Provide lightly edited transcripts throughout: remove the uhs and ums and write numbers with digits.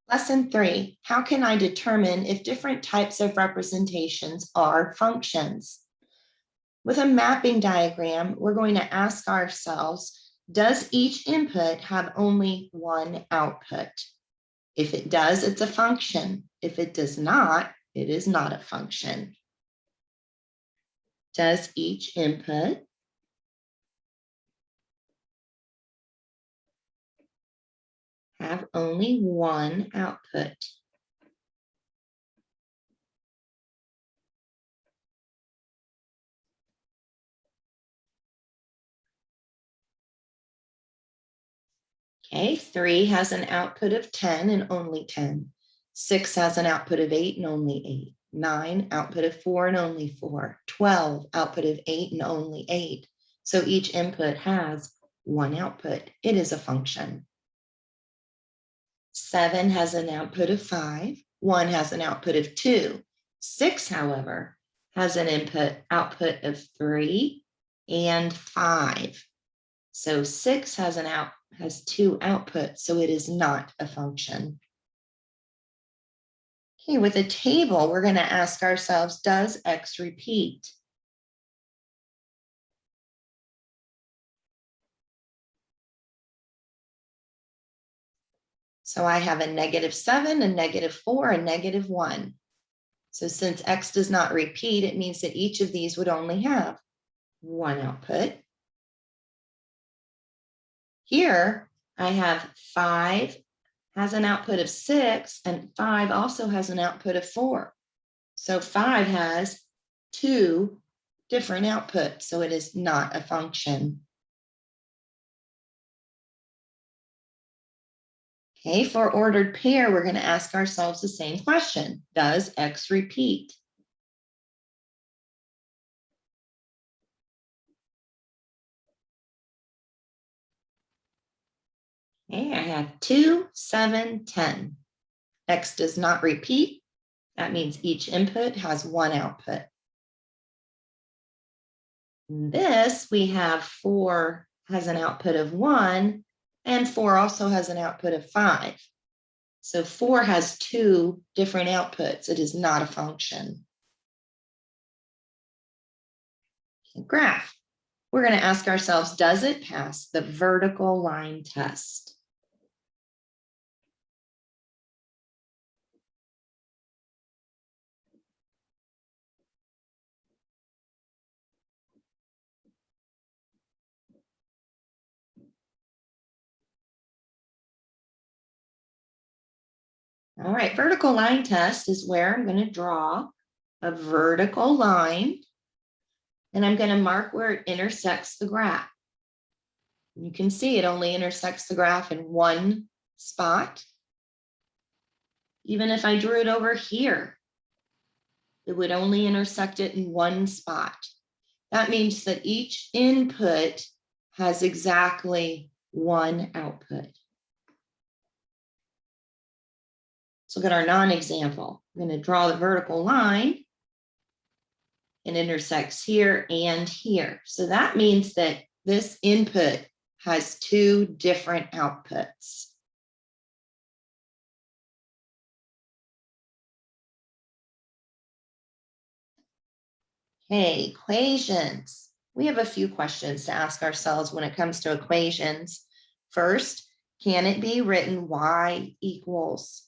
Lesson 3, how can I determine if different types of representations are functions? With a mapping diagram, we're going to ask ourselves, does each input have only one output? If it does, it's a function. If it does not, it is not a function. Does each input have only one output? Okay, 3 has an output of 10 and only 10. 6 has an output of 8 and only 8. 9, output of 4 and only 4. 12, output of 8 and only 8. So each input has one output. It is a function. 7 has an output of 5. 1 has an output of 2. 6, however, has an output of 3 and 5. So 6 has two outputs, so it is not a function. Okay, with a table, we're going to ask ourselves, does X repeat? So I have a -7, a -4, a -1. So since X does not repeat, it means that each of these would only have one output. Here, I have 5 has an output of 6, and 5 also has an output of 4. So 5 has two different outputs, so it is not a function. Okay, for ordered pair, we're going to ask ourselves the same question. Does X repeat? Okay, I have 2, 7, 10. X does not repeat. That means each input has one output. In this, we have 4 has an output of 1, and 4 also has an output of 5. So 4 has two different outputs. It is not a function. Okay, graph. We're going to ask ourselves, does it pass the vertical line test? All right, vertical line test is where I'm going to draw a vertical line, and I'm going to mark where it intersects the graph. You can see it only intersects the graph in one spot. Even if I drew it over here, it would only intersect it in one spot. That means that each input has exactly one output. Let's look at our non-example. I'm going to draw the vertical line. It intersects here and here. So that means that this input has two different outputs. Okay, equations. We have a few questions to ask ourselves when it comes to equations. First, can it be written y equals?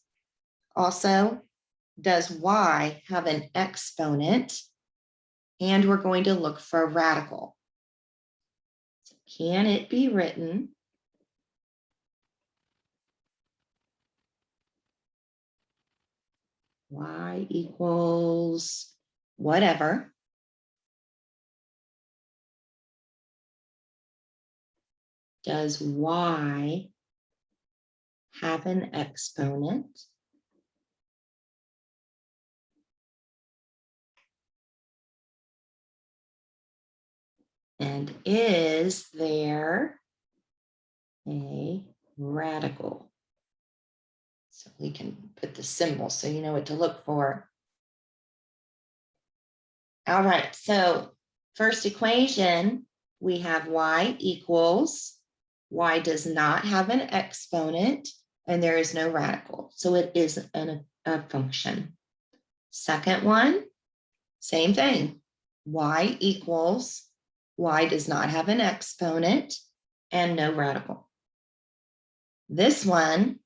Also, does y have an exponent? And we're going to look for a radical. So can it be written y equals whatever? Does y have an exponent? And is there a radical? So we can put the symbol so you know what to look for. All right, so first equation, we have y equals, y does not have an exponent. and there is no radical. So it is a function. Second one, same thing. Y equals, Y does not have an exponent and no radical. This one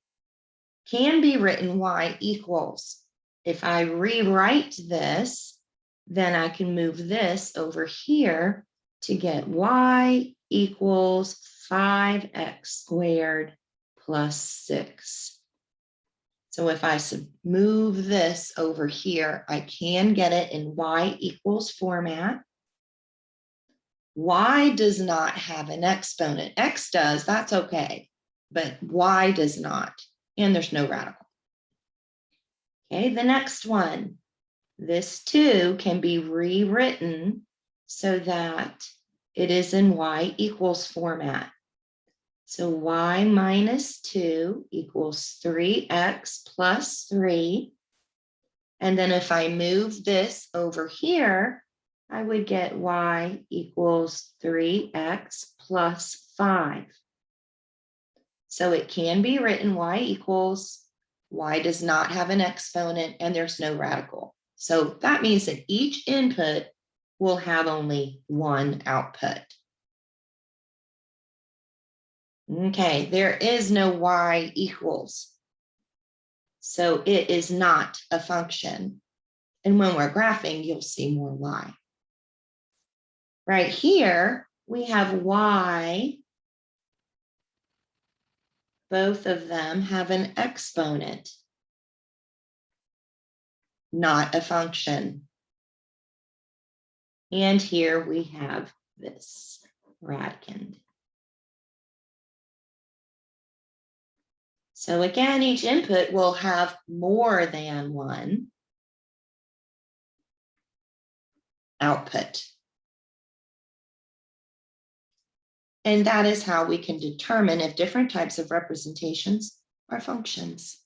can be written Y equals. If I rewrite this, then I can move this over here to get Y equals 5x squared plus 6. So if I move this over here, I can get it in Y equals format. Y does not have an exponent. X does, that's okay, but Y does not, and there's no radical. Okay, the next one. This too can be rewritten so that it is in Y equals format. So Y minus 2 equals 3x plus 3. And then if I move this over here, I would get Y equals 3x plus 5. So it can be written Y equals, Y does not have an exponent, and there's no radical. So that means that each input will have only one output. Okay, there is no Y equals. So it is not a function. And when we're graphing, you'll see more Y. Right here, we have Y. Both of them have an exponent, not a function. And here we have this radicand. So again, each input will have more than one output. And that is how we can determine if different types of representations are functions.